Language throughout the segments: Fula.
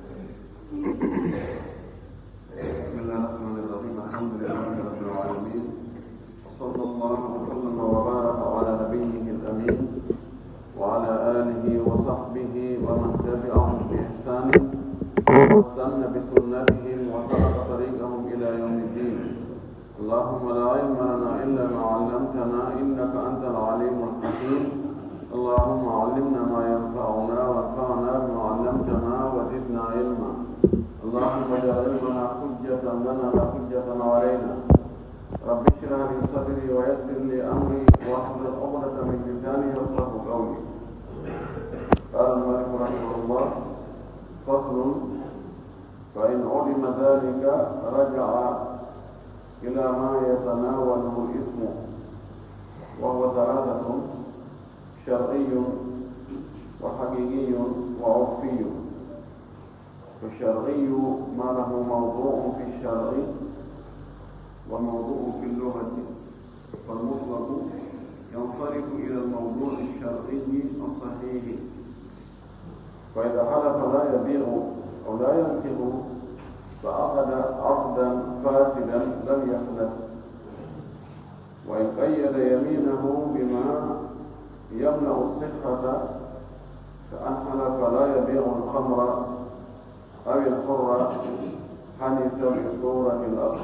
بسم الله الرحمن الرحيم. الحمد لله رب العالمين، وصلى الله وسلم وبارك على نبيه الأمين وعلى آله وصحبه ومن تبعهم بإحسان واستنى بسنتهم وسلك طريقهم إلى يوم الدين. اللهم لا علم لنا إلا ما علمتنا إنك أنت العليم الحكيم. اللهم علمنا ما ينفعنا وانفعنا بما علمتنا وزدنا علما. اللهم اجعل علمنا حجة لنا لا حجة علينا. رب اشرح لي صدري ويسر لي أمري واحلل عقدة من لساني يفقهوا قولي. قال المؤلف رحمه الله: فصل: فإن علم ذلك رجع إلى ما يتناوله الاسم، وهو ثلاثة: شرعي وحقيقي وعرفي. فالشرعي ما له موضوع في الشرع وموضوع في اللغة، فالمطلق ينصرف إلى الموضوع الشرعي الصحيح. فإذا حلف لا يبيع أو لا ينكح فعقد عقدا فاسدا لم يخلف، وإن قيد يمينه بما يمنع الصحة كأن حلف لا يبيع الخمر أو الحر حنث بصورة الأرض.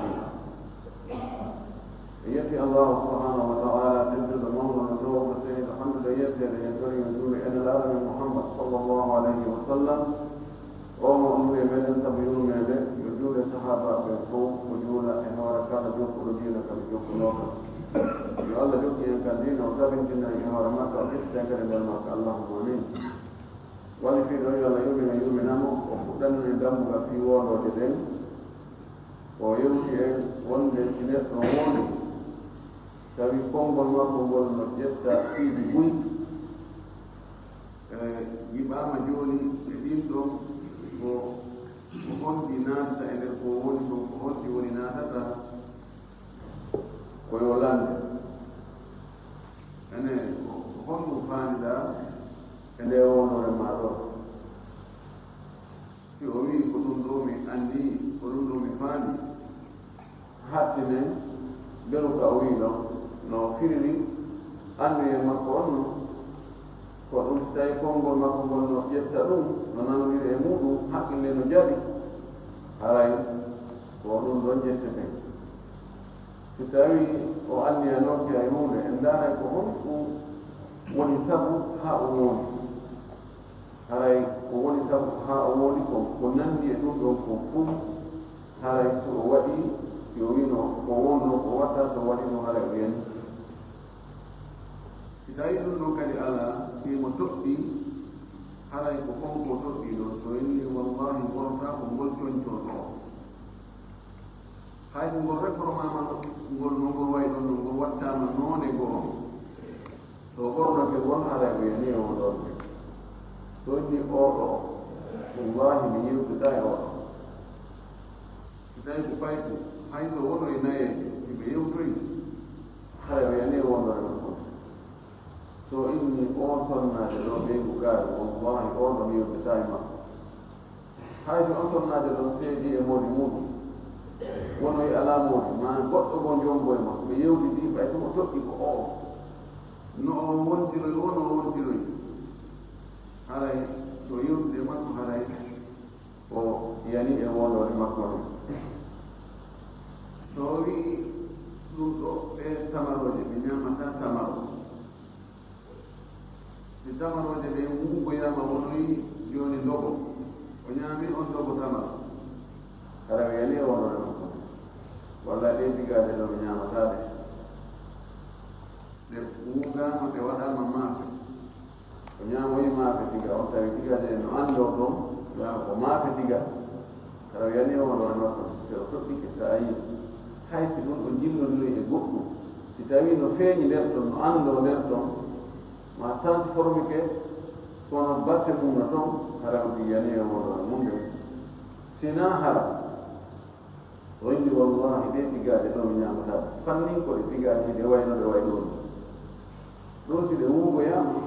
يأتي الله سبحانه وتعالى تنزل المولى ندوه سيد الحمد يأتي لينتري يقول إن العالم محمد صلى الله عليه وسلم وما أمي من سبيل من يقول صحابة بيقول ويقول إن وركان بيقول دينك بيقول لوكا يقول الله يقول إن كان دين وتابن جنا إن ورماك أكيد تنكر بالماك اللهم آمين. ولفي دعوة الله يوم نامو وفقدن ندمك في وان وجدين ويمكن وان لسنة نموني tawi konngol makko ngol no ƴetta fiiɓi buy yiɓama joni e ɗin ɗon ko honɗi natata e nder ko woni ɗon ko honɗi woni natata koyo lande ene honɗum faanida e nde wonore ma ɗon. si o wi ko ɗum ɗo mi anndi ko ɗum ɗo mi faandi hattine beru ka o wi ɗon no firiri anduye makko on no ko ɗum so tawi konngol makko ngol no ƴetta ɗum no nanodiri e muɗum haqqille no jaɓi haray ko ɗum ɗon ƴettete. so tawi o anndi e nokki e hunde en daaray ko honɗum woni sabu ha o wooni, haray ko woni sabu ha o wooni ko nanndi e ɗum ɗon ko fuu haray so o waɗi si o wino ko wonno ko watta so waɗi no haray o yani. si tawi ɗum ɗon kadi ala simo toɓɓi haray ko konko toɓɓi ɗo so inni wallahi gorta ko ngol coñcol ɗo hay so ngol réformama ngol no ngol wayi ɗon no ngol wattama noone goo so ɓornoke gon haray o yani o ɗon so inni oɗo wallahi mi yewtuɗa e oɗo. si tawi ko payko hay so wono e naye si ɓe yewtoyi haray o yani e wondore makko. so inni o sonnade ɗo ɓe gugaare wallahi oɗo mi yewtata e makko. hay so on sonnade ɗon seedi e modi muɗum wono e ala modi ma goɗɗo go jombo e makko ɓe yewtidi ɓay tomo toɓɓi ko o no o wontiroy o no o wontiroy haray so yewtude makko haray o yani e wondore makko ɗum. so wi ɗum ɗo ɓe tamaroje ɓe ñamata tamaro, si tamaroje ɓe wuugoyama wonoyi joni dogo o ñaami on dogo tamaro hara o yani e wondore makko walla ɗe tigade ɗo ɓe ñamataɗe ɗe wuugama ɗe waɗama maafe o ñamoyi maafe tiga on tawi tigade no ando ɗon yaa ko maafe tiga hara o yani e wondore makko si o toɓɓike ta yi hay si ɗum ɗo jillodiri e goɗɗum si tawi no feeñi nder ɗon no anndo nder ɗon ma transforme ke kono batte mum no toon hara o yani e wondore mum nde sina hara o inni wallahi ɗe tigade ɗo mi ñamataɗe fannin ko ɗe tigade ɗe wayno ɗe way ɗon ɗum si ɗe wuugoyama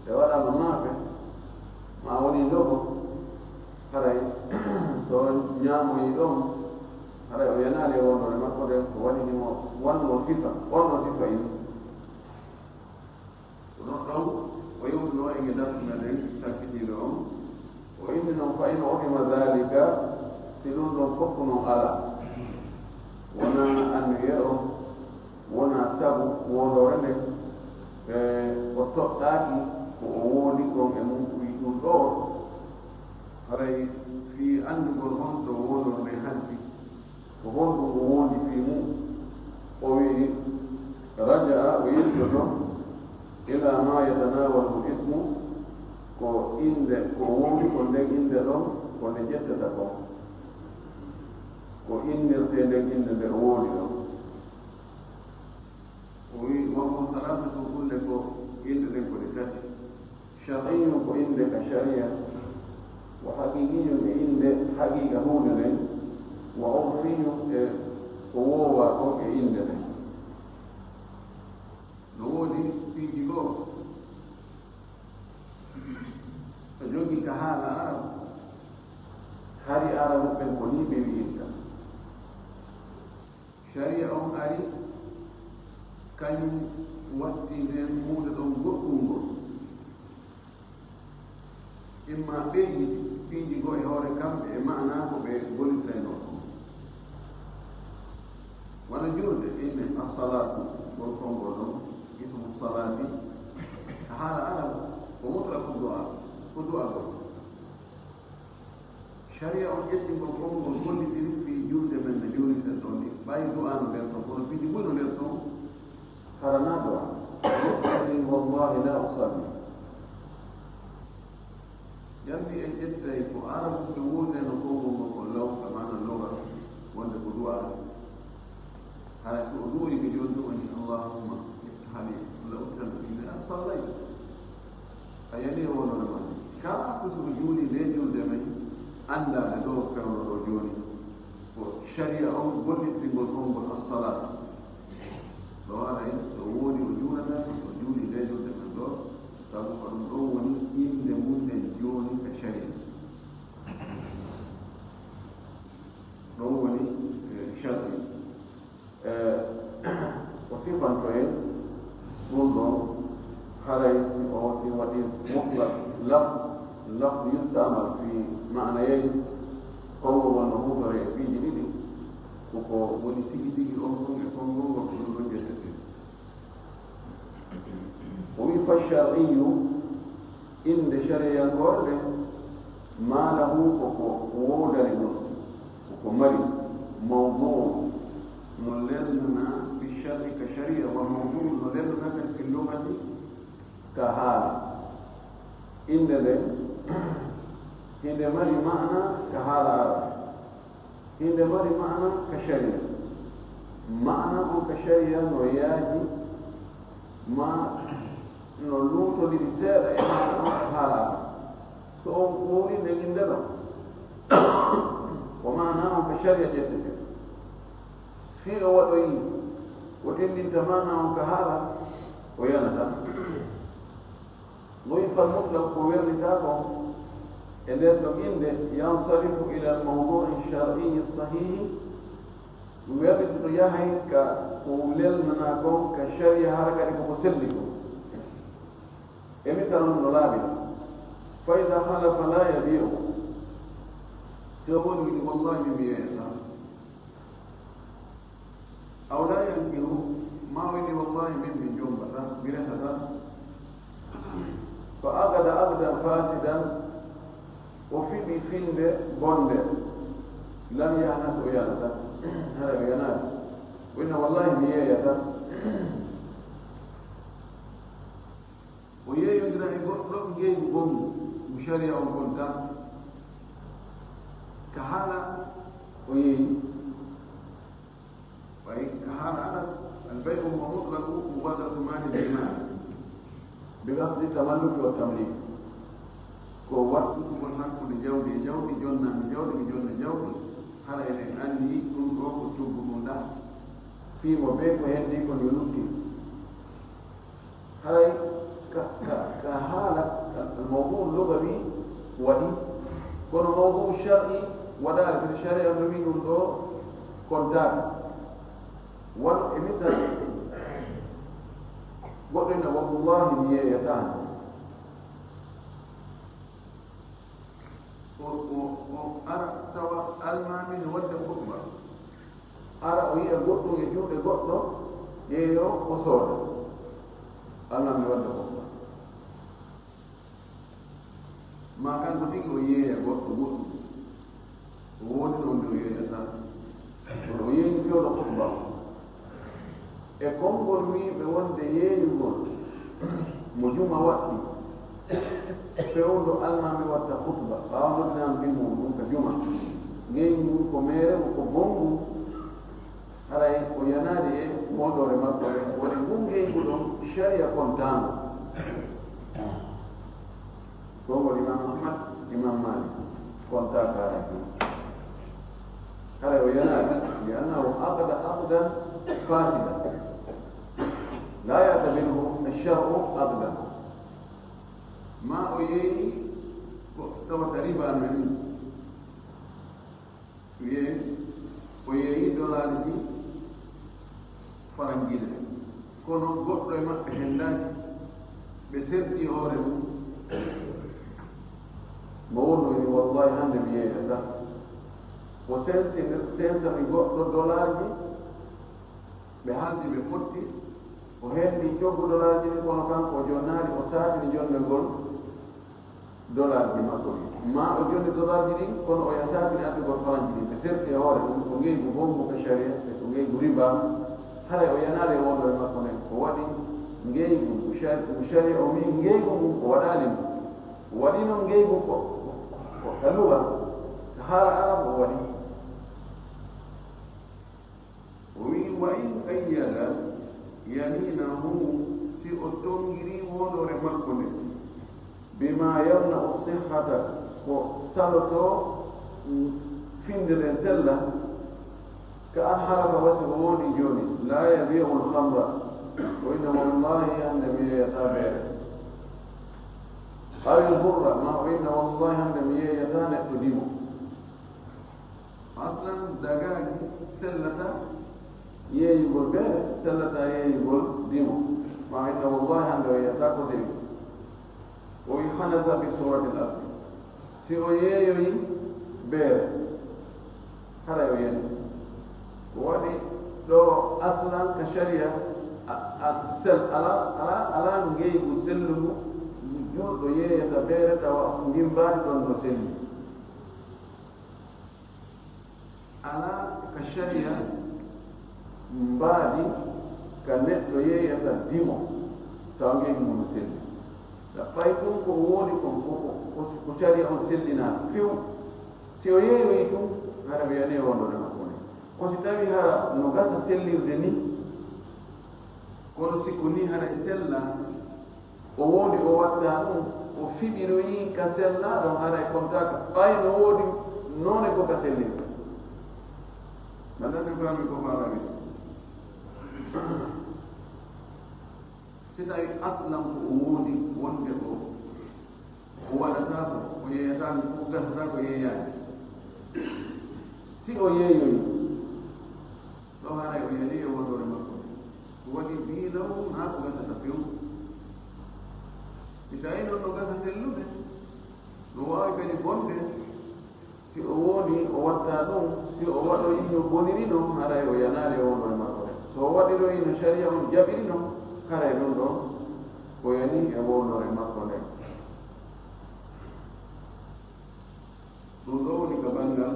ɗe waɗama maafe ma woni ndogo haray so ñaamoyi ɗon haray o yanaali wondore makko de ko waɗinimo wonno sifa in non ɗon o yewtuno ege darsu meɗen sakkitiiɗo on o inni noon fa in okima dalika si ɗum ɗon fof non ala wona annuye o wona sabu wondore nde o toɗɗaaki ko o woodi ɗon e mum wi ɗum ɗo haray fi andugol honto wonorde hanti ko honɗum o wondi fi mum o wi raja'a o yettoto ila ma yatanawalu ismu ko inde ko wondi ko nden inde ɗon ko nde ƴettata ko innirte nden inde nde o woodi ɗon o wi wonko salatatu kulle ko inde ɗen ko ɗe tati shar'iyyu ko inde ka sharia wa haqiqiyyu e inde haqiqa hunde nden wa urfiyyu e ko woowa kon e inde nden no woodi piiji goo to jogii ka haala arabu hari arabu ɓen ko ni ɓe wi'irta sharia on ari kañum watti nden hunde ɗon goɗɗum ngol imma ɓeydi piiji goo e hoore kamɓe e maana ko ɓe gollitireno wona juurde inne assalatu gol konngol ɗon ismu salati a haala arabu ko mutra ko du'a gol sharia on ƴetti ngol konngol gollitiri fi juurde men no juuriten ɗon ni ɓayi du'anu nder ton kono piiji ɓuyno nder ton harana du'a wallahi la usalli yambi en ƴettay ko arabu ɓe wurde no konngol ngo ko law ka mana loga wonde ko du'a hara so o duwoyi ko joni ɗum ni allahumma iftahli la utana inni sallaytu a yani wonore man kala ko soko juuli nde julde men andade ɗo fewno ɗo joni ko sharia on gollitirgol konngol assalat ɗo waɗa en so woodi o juulata so juuli nde julde men ɗo sabu ko ɗum ɗon woni inde mum nden joni ka sharia ɗon woni sharri o sifanto en ɗum ɗon haray si o watti waɗi mutlaq lafd yustamal fi ma'nayeyn konngol wonno hudore e piiji ɗiɗi koko woni tigi tigi on ɗum e konngol ngol ko ɗum ɗon ƴettete o wi fa shar'iyu inde shariyankorde ma lahu koko woodari ɗum koko mari mawduu no lelnana fi sharri ka sharia wa mawduu no lelnana kadi fi lugati ka haala inde nden hinde mari maana ka haala ara hinde mari maana ka sharia maana on ka sharia no yaaji ma no luutodiri seeɗa e maana on ka haala ara so on ɓuuri nden inde ɗon ko maana on ka sharia ƴettete fii o waɗoyi o tindinta maana on ka haala o yanata ضيف المطلق ويرتاكم إذا بقين ينصرف إلى الموضوع الشرعي الصحيح ويرتاك يهي كولل مناكم كشريع حركة مسلكم مثلا نلابد فإذا حلف لا يبيع سيقول والله بمئة أو لا ينكر ما ولي والله من جنبة برسة فأقد أقدا فاسدا وفي بفيلم بوند لم يحنث ويانا هذا ينال وإن والله ميايا ويا يدرى يقول جيب بوم مشاريع كنت كحالة ويا كحالة البيع هو مطلق مبادرة مال الإيمان بقصد التملك والتمليك ko wattutugol hakkude jawdi e jawdi jonnami jawdi mi jonna jawdi hara enen anndi ɗum ɗo ko coggu ɗum ɗa fiimo ɓe ko henndi ko yo lutti haray ka haala mawdu lugawi waɗi ko kono mawdu shar'i wadare fi sharia no wi dum do kontaaka wal misal goddo na wallahi mi yeyatan o ara tawa almamin wadde khutba ara o yi'a goddo e juuɗe goɗɗo yeeyo o sooda almami wadde khutba ma kanko tigi o yeeya goɗɗo goɗɗum o woni ɗo nde o yeeyata o yeeyi fewɗo khutba e konngol wiiɓe wonde yeeyugol mo juma waɗɗi fewndo almami watta khutba ɓaawa noddinam bi mum ɗum ka juma ngeygu ngu ko meerego ko gongu haray o yanaade e moɗore makko e woni ngu ngeygu ɗon sharia kontaango gongol imam ahmad imam malik konta kaara haray o yanaade li annahu aqda aqdan fasida لا يعتبره الشرع أقدا ما أيي تقريبا من أيي دولار دي فرنجين كونو غوتو ما هندان بسرتي هورم مولو والله هند بيه هذا وسنس من غوتو دولار دي بهالدي بفوتي o henni coggu dollar ji ni kono kanko o jonnaari o saatini jonnegol dollar ji makko ni ma o jonni dollar ji ɗin kono o yasaatini addugol faranji ɗin ɓe serti e hoore ɗum ko ngeygu gongu ka sharia so ko ngeygu riba haray o yanaari e wondore makko nden ko waɗi ngeygu sharia o wi ngeygu ngu o waɗaali ndu o waɗino ngeygu ko ka luga ka haala arab o waɗi o wi wa in qayyada يمينه سيؤتونغري ودور مكونه بما يمنع الصحة وصلته فين دلنسلة كأن حرف وسهوني جوني لا يبيع الخمر وإنما والله يندمي يتابع أو البر ما وإنما والله يندمي يتانع تديمه أصلا دقاقي سلة يقول به سلة يقول ديمو مع إنه والله عنده يتاكو سيبه ويحنز بسورة الأرض سيو يوي بير هذا يوي ودي لو أصلا كشريعة سل على نجيب سلم جود يي يتبير توا نيمبار دون سلم على كشريعة mbadi ka neɗɗo yeeyata dimo tawngeygu mum selli la fay tun ko woodi ko caria on sellina few si o yeeyoyi tun hara wiyane wondode makko ni ko si tawi hara no gasa sellirde ni kono sikku ni hara e sella o woodi o watta ɗum o fiɓiroyi ka sella ɗon hara e contaka ɓay no woodi noone ko ka sellirde mandaten fami ko faami si tawi aslan ko o woodi wonde ko o waɗata ko o yeeyata ko gasata ko yeeyaani si o yeeyoyi ɗo haray o yani e wondore makko ko waɗi biilaw naa ko gasata few si tawi noon no gasa sellude no waawi kadi bonde si o woodi o watta ɗum si o waɗoyi no boniri noon haray o yanaari e wondore makko so waɗiroyi no sharia on jaɓiri noon haray ɗum ɗon ko yani e wondore makko nden ɗum ɗo woni ka banngal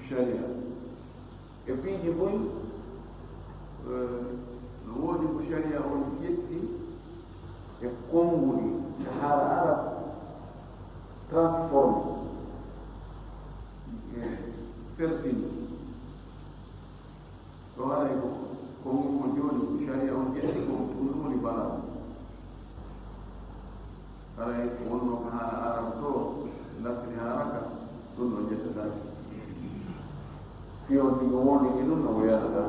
sharia e piiji boy no woodi ko sharia on ƴetti e konnguli e haala arab transforme sertini ɗo haray ko konngol ko jooni ko sharia on ƴetti ko ɗum woni bala haray wonno ko haala arab to lasri haraka ɗum ɗo ƴettataki fiyon ɗigo woni ni ɗum no o yaɗata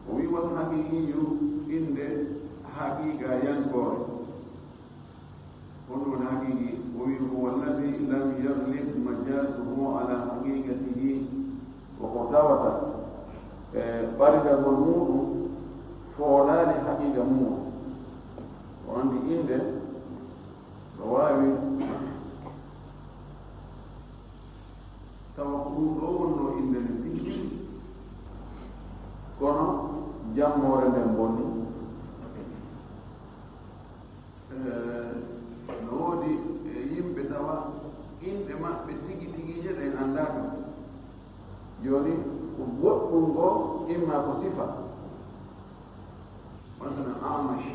o wi won haqiqiyu inde haqiqa yankore on ɗon haqiqa حقيقي هو الذي لم يغلب مجازه على حقيقته وقرتاوة بارد الموضوع فولان حقيقة موضوع وعندي إنده رواوي توقعون أولو إنده نتيجي kono jammore nden bonni no woodi yimɓe tawa inde maɓɓe tigi tigije ɗen andaka joni goɗɗum ngo imma ko sifa masalan amash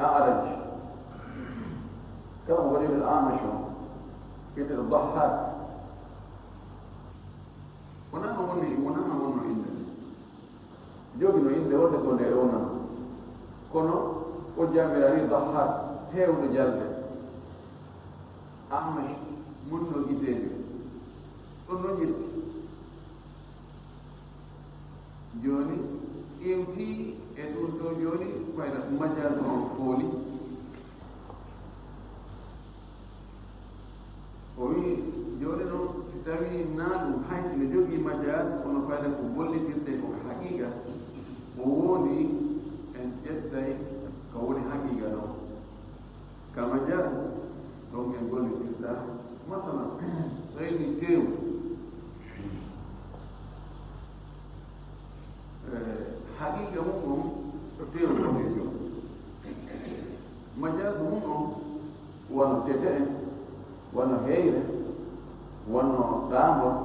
araj kala mo waɗiɓe amash o wiyeteɗo dahak wonano wonno inde jogi no inde wonde gonde e wonano kono o jamirani dahak heewɗo jalde amash munno giteejo ɗon no ƴetti joni ƴewti e ɗum to joni koyna majaz on fooli o wi joni noon si tawi naɗum haysi ne jogii majaz kono fayda ko gollitirte ko haqiqa o wondi en ƴettay ko woni haqiqa noon ka majaz ɗon en gollitirta masala sayni tew haqiqa mum on to tew konejo majaz mum on wono tete en wono heyre wono ɗaamol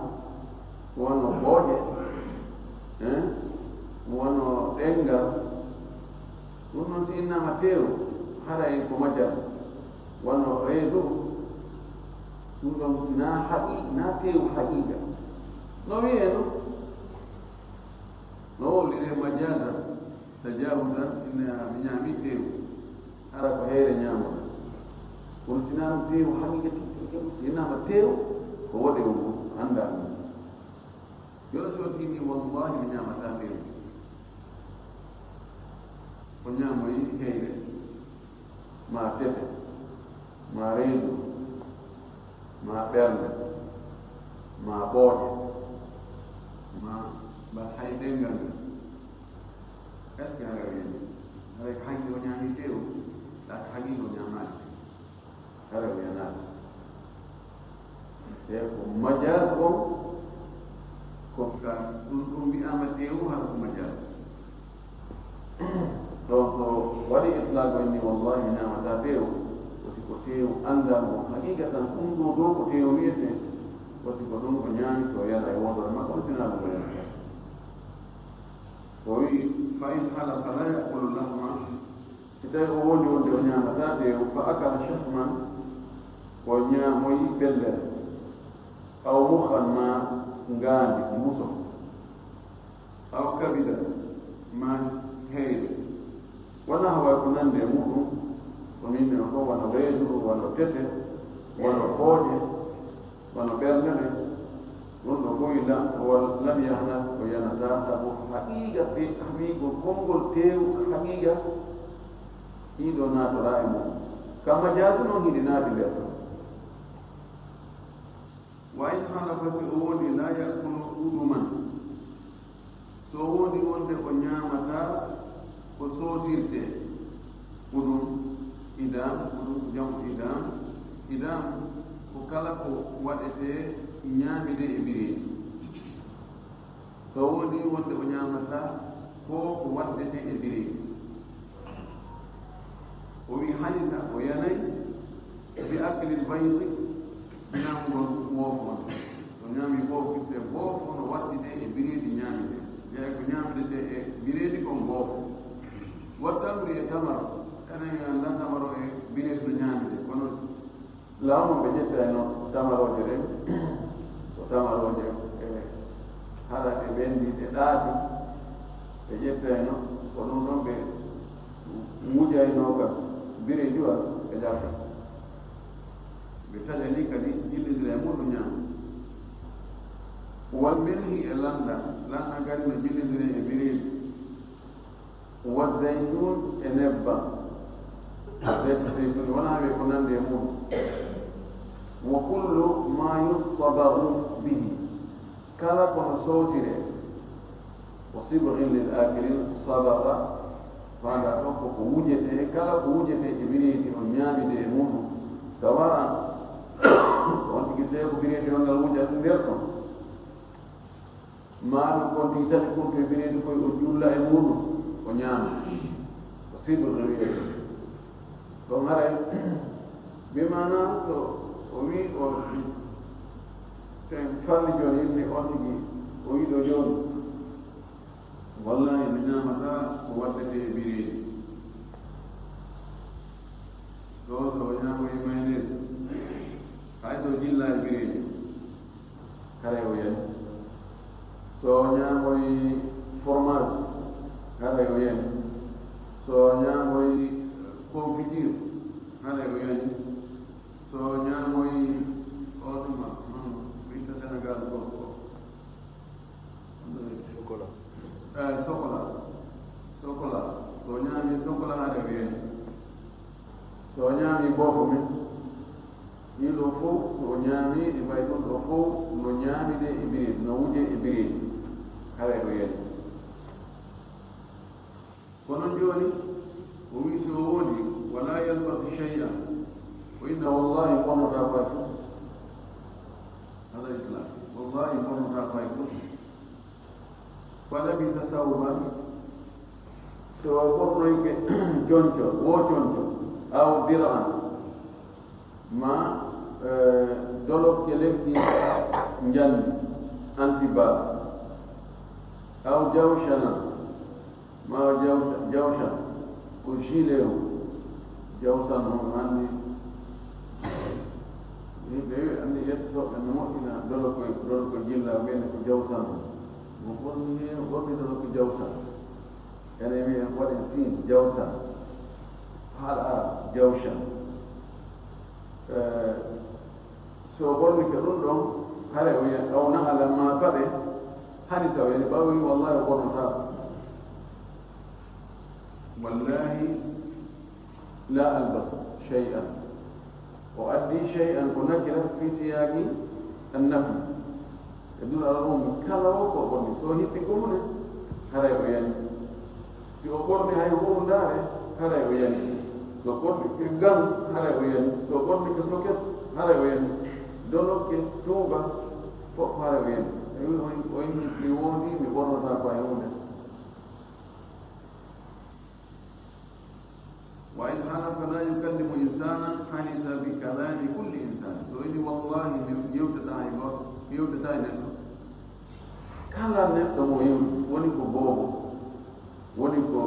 wono booƴe wono ɗengal ɗum noon si innama tew haray ko majaz wono reedu ɗum ɗon na tew haqiqa no wiyeno no wollire majaza tajawusan inna mi ñaami tew hara ko heyre ñamoɗa kono sinano tew haqiqa tigi si innama tew ko woɗe o annda ɗum joni so tini wallahi mi ñamata tew ko ñamoyi heyre ma tete ma reedu ma ɓernde ma ɓooƴe ma bal hay ɗengal ngal est ce que haga wiyani haray ko haqqi o ñaami tew ɗa ko haqiqi o ñamani hara wiyanaɗo e ko majaz on ko ka ɗum mbiyama tew hara ko majaz ɗon so waɗi itlaqo inni wallahi mi ñamata tew wasi ko tew andal mo haqiqa tan ɗum ɗo dow ko tew wiyete wasi ko ɗum ko ñaami so yala e wondore makko on sina ɗum o yanata o wi fa in halafa la yaqulu lahma si tawi o wondi wonde o ñamata tew fa akala shahman o ñaamoyi bellere aw mukhan ma ngaandi muso aw kabida ma heyre wona haway ko nande e muɗum ko minne o ɗo wona reedu wona tete wona booƴe wona ɓernene ɗum ɗo fof lam yahnas ko yanata sabu haqiqa haqiqol konngol tew haqiqa ɗiɗo naatora e mum kamma jaasi noon hiɗi naati nder ton wa in halafa si o wondi la yakunu uɗuman so wondi wonde ko ñamata ko soosirte uɗum idam uɗum jamu idam ko kala ko waɗete ñaamide e bireedi so wondi wonde o ñamata ko waɗete e bireedi o wi halita o yanay bi aklil baydi ñamgol woofonde so ñaami fof kisse boofo no wattide e bireedi ñaamide jeeya ko ñaamidete e bireedi kon boofo wattamri e tamaro enen anda tamaro e bireedi no ñaamide kono laamu ɓe ƴettayno tamaroje ɗen ko tamaroje e hara e ɓendi e ɗaati ɓe ƴettayno ko ɗum ɗon ɓe mujaynoka bireedi wa ɓe ƴarta ɓe taƴani kadi jillidira e muɗum ñaama wal milhi e landa kadi no jillidire e bireedi wa zaytun e nebbam زيت الزيتون ولا بيكون ليمون وكل ما يصطبغ به كلا كون سوسيره وصبغ للآكلين صبغ فهذا كوكو وجته كلا وجته إبريد ونيامي ليمون سواء وانت كسيه إبريد ونال وجه نيركم ما كنت تتلقى كنت إبريد كوي وجول ليمون ونيامي وصبغ غيره donc haray bimana so o wi o sen falli joni ni on tigi o wi do joni wallahi mi ñamata ko waddete e bireeji ɗo so o ñamo e mayonnaise hay so jilla e bireeji kare o yani so o ñamo e fromage kare o yani so o ñamo e confiture hale o yani so ñamoy oɗuma witta sénégal ko chocolat so ñaami chocolat hale o yani so ñaami bofo men ɗiɗo fof so ñaami ɗi mbay ɗum ɗo fof no ñaamide e bireedi no wuje e bireedi hale o yani kono joni ويسووني ولا يلبس شيئا وإن والله قمت أبايفوس هذا الإطلاق والله قمت أبايفوس فلبس ثوبا سوى قرنك جونجو وجونجو أو درعا ما دولوك يلبدي نجن أنتبا أو جوشنا ما جوشنا وشيله جوسا نوماني يبقى أني يتصل أنه إلى دولك جيلا بينك جوسا وقلني دولك جوسا يعني يقول السين جوسا هذا جوشا سوبرني كرندم هذا أو نعلم ما بره هذا سوي يعني باوي والله يقولون والله لا ألبس شيئا وأدي شيئا ونكرة في سياق النفي يدل على الأمر كلا وقرني سوهي تقولني هذا يعني سوقرني هاي هو داره هذا يعني سوقرني كجن هذا يعني سوقرني كسوكت هذا يعني دولك توبة فوق هذا يعني وين يووني بقرن تابع يومه وإن حلف لا يكلم إنسانا حنث بكلام كل إنسان سويني والله من يوتداي غور يوتداي نكو كلا نكو مهم ونكو بوبو ونكو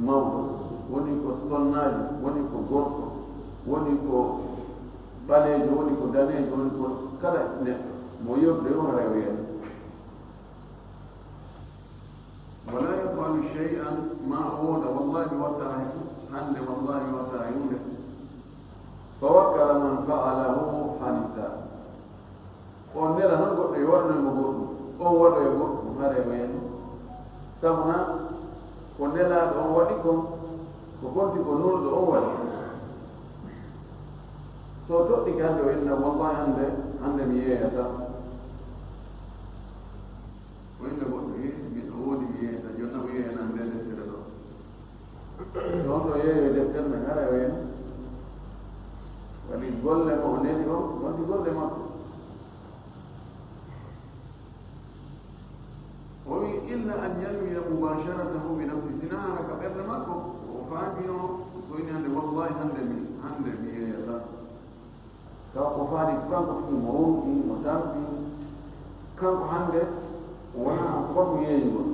ماو ونكو سوناج ونكو غوركو ونكو باليجو ونكو دانيجو ونكو كلا نكو مهم ديو هراويا ولا يفعل شيئا ما عود والله وتعرفس حل والله وتعيونه فوكل من فعله حنثا ونرى نقول يورنا نقول أو ولا يقول هذا وين سمنا ونلا أو وديكم وكنت كنور أول صوتك كان إن والله عند مية وإن قلت من أول مية جنا مية عند الترلو سون يه يدكتور من هذا وين وليقول له مهنيهم وليقول له ما هو إلا أن ينوي مباشرته بنفسه سناها كبر ماكو وفاجئه سويني عند والله عند مية يلا كأوفاني كم في مرونتي متامتي كم عندك وانا أفهم يجوز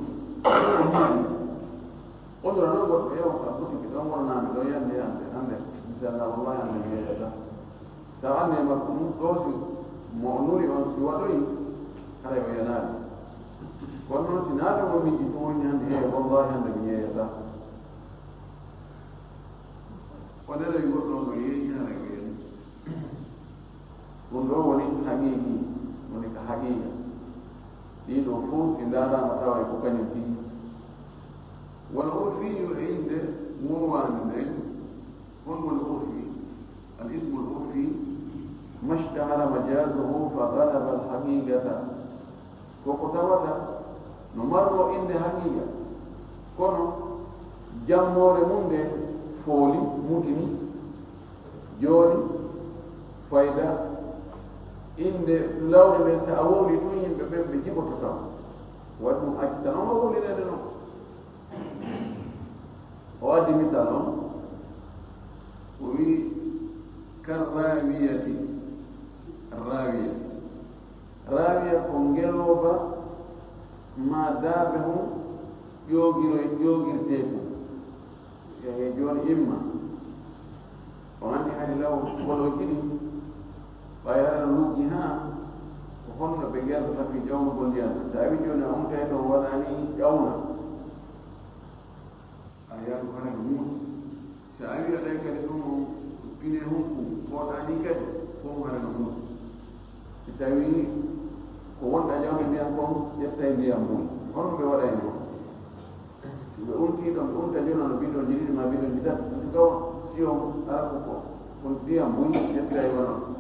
قدر أنا قلت يوم أقول كده أمرنا من لو يندي عندك إن شاء الله والله عندك يا تعني ما كنت توصي مؤنوري أو سوالي هذا ينال كنا سنادى ومن جتوني عندي والله عندك يا وده يقول له يجي هذا يجي وندور وني حقيقي وني كحقيقة دي نفوس إدارة متى يكون يبتي. هم العرفي الاسم العرفي ما اشتهر مجازه فغلب الحقيقة وكتبت نمر عند حقيقة كونو جمور منde فولي متني جوني فايدة inde lawre nde sa a wowli tun yimɓe ɓen ɓe jiɓoto tan waɗi ɗum acci tan on o wowlinede noon o addi misal on o wi karrawiyati rawiya ko ngeloba ma daaɓe hon ƴoogirte ko e joni imma o anndi hade law golo jiɗi ɓay haɗa luggi ha ko honno ɓe gerdata fi ƴawnugol ndiyam so a wi joni a umtay ɗon waɗani ƴawna a yaadu hana ko muusa so a wi aɗay kadi ɗum pine hunku poɗani kadi fof hana no muusa si tawi ko wonɗa ƴawde ndiyam kon ƴettay ndiyam mum honno ɓe waɗay noon si ɓe umti ɗon ɓe umta joni no bidon jiɗiɗi ma bidon jiɗat gawa siyon arabu ko on ndiyam mum ƴettay wano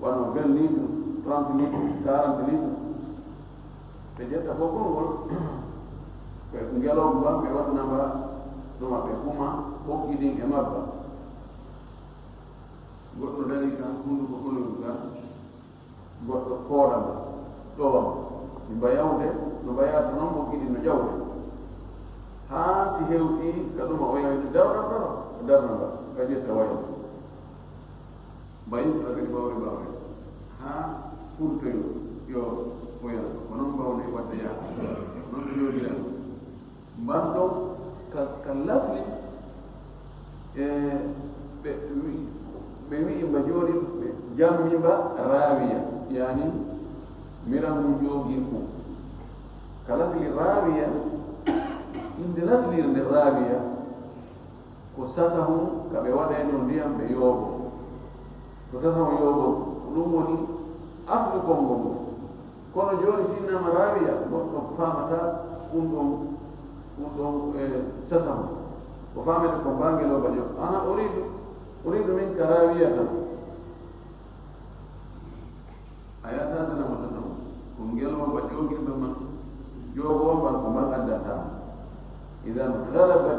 20 litres 30 litres 40 litres ɓe ƴetta fof konngol ɓe ngelooba mba ɓe waɗnamba ɗuma ɓe huma ɓoggiɗin e mabba goɗɗo dari kan hunduko ɓolol kan goɗɗo kooɗama ɗowam mba yawde no mbayata noon ɓoggiɗi no ƴawde haa si hewti ka ɗuma o yawde darnaba ka ƴetta wayde mbayintora kadi bawre haa ɓurtoyo yo oyan ko noon mbawde wadde yaha noon ɗo jooɗiran mban ɗon ka lasli ɓe wi'i mba jooɗi ɓe jammimba raawiya yani miran mum joogir ko ka lasli raawiya inde laslire nde raawiya ko sasa hum ka ɓe waɗayno ndiyam ɓe yooɓo ko sasa hum yooɓo ɗum woni aslu konngol ngol kono jooni sinnama raawiya goɗɗo famata ɗum ɗon sasa hum ko famete ko mbangeloba jo ana uridu min ka raawiya tan a yatadanamo sasa hum ko ngeloba joogirɓe man joogoomban ko man addatama idan galaba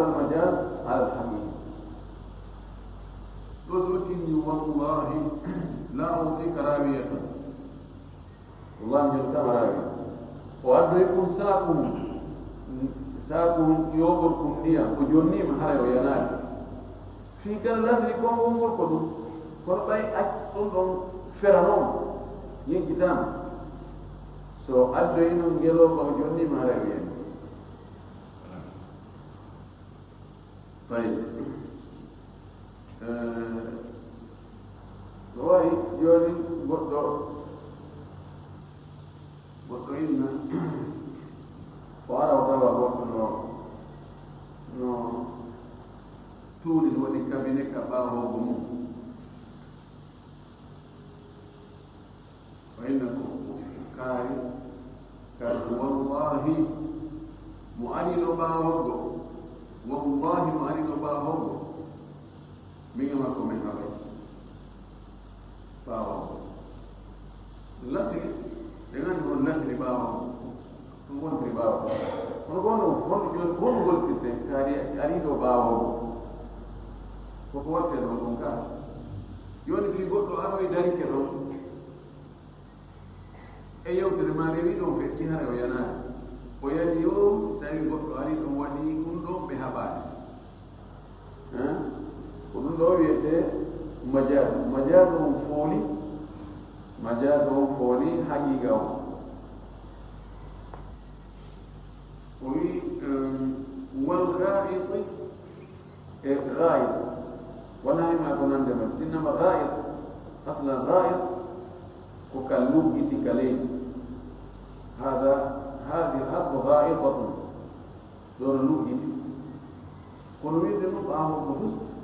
almajaz ala alhaqiqa تثبتني والله لا أعطيك راوية والله جل راوية وأنه يكون ساكم يوغركم ديا وجوني محرا وينال في كان لازم يكون غنغر كدو كون باي أكتون فرانون ينكتام so addo ino ngelo ba jonni محرا وينال طيب way joni goɗɗo inna o ara o tawa goɗɗo no tuuni no waɗi kabine ka ɓaawogo mum o inna ko kaari wallahi mo anino ɓaawoggo wallahi mo anino ɓaawoggo minga makko men haɓay ɓaawago lasli ɓe gandi won lasli ɓaawago ɗum wontiri ɓaawago kono honno joni honno goltirte ari ɗo ɓaawago koko watte ɗon ɗum ka joni fi goɗɗo aroye darike ɗon e yewtere ma rewi ɗon feƴƴi hara o yanani o yani yo so tawi goɗɗo ari ɗon waɗi ɗum ɗon ɓe haɓani ko ɗum ɗo wiyete majaz on fooli haqiqa on o wi wal ghaid e ghaid wona hayma ko nande men sinnama ghaid aslan ghaid ko ka luggiti ka leydi hadi al-ardu ghaidatun ɗon luggiti kono wiide ɗum ɓaawo ko juste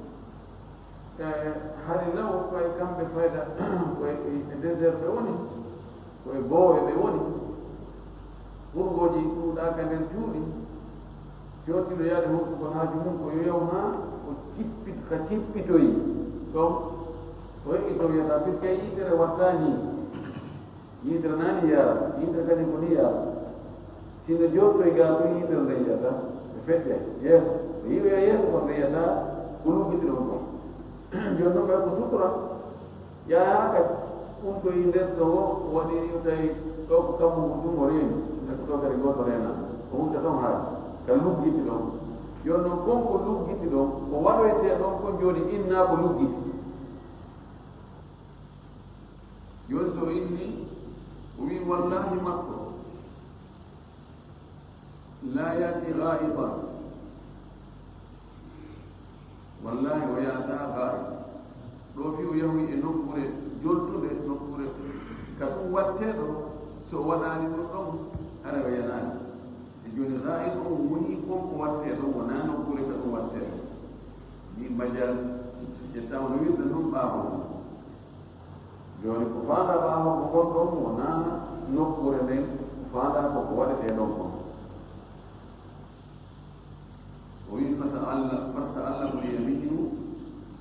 hari law koye kamɓe fayda koye désert ɓe woni koye boowe ɓe woni ɓurgoji ɗuuɗaka nder juuɗi sioti do yaade hokku ko haaju mum ko yewma o cippit ka cippitoyi comme o ito yata puisque yitere wattani yitere nani yara yitere kadi ko ni yara sino jottoy ga to yitere nde yiyata e feƴƴe yeeso o yiwe yeeso ko nde yiyata ko luggiti ɗon ko joni noon ɓay ko sutura yaa ha kadi umtoyi nder ɗo o waɗi tawi ɗo ko kammu ko ɗum o reeni eko ɗo kadi goto rena o hutta ɗon haaji ka luggiti ɗon joni noon konko luggiti ɗon ko waɗoyte ɗon kon joni inna ko luggiti joni so inni o wi wallahi makko la yati gaitan wallahi o yata gaib ɗo fi o yahoy e nokkure joltude nokkure ka ɗum watteɗo so waɗani ɗum ɗon hara o yanani si joni gaib on woni konko watteɗo wona nokkure ka ɗum watteɗo ni majas ƴettama no wirde ɗum ɓawo joni ko faanda ɓawo ko gonɗon wona nokkure nden faanda koko waɗete ɗon kon o wi fata'allamu lyaminu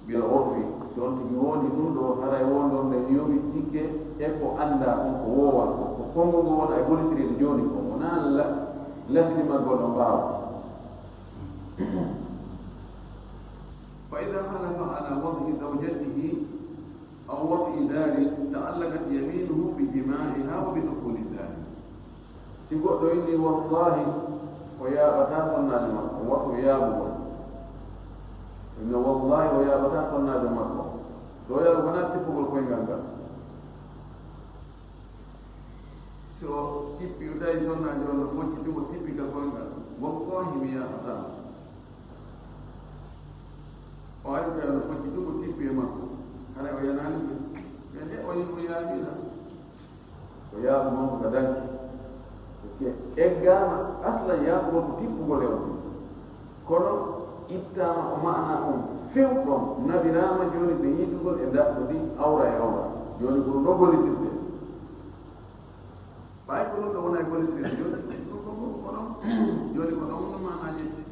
bil urfi si on tigi wondi ɗum ɗo haray wondon nde yomi tikke e ko anda on ko wowa ko kongo ngo wona e bollitiride joni ko wona lasini maggol ɗo ɓaawa fa ida halafa ala wadi zawjatihi aw wadi dari ta'allaqat yaminuhu bi jima'iha wa bi dukhuli dari si goɗɗo inni wallahi o yaaɓata sonnaade makko woto yaaɓugo ino wallahi o yaaɓata sonnaade makko ɗo yaaɓu wona tippugol koyngal ngal so tippi o tawi sonnaaji on no foccitugo tippi ka koyngal wallahi mi yaaɓatama o ari tawi no foccitugo tippi e makko hara o yanaani ɓe nde o yaaɓina o yaaɓu makko ka danki parce que eggama asla yaaɓugo ko tippugol e on kono ittama o maana on few ɗon nabirama joni ɓe yiɗugol e daɗɗudi awra e awra joni ko ɗum ɗo gollitirde ɓay ko ɗum ɗo wona e gollitirde joni joni ko ɗon mana ƴetti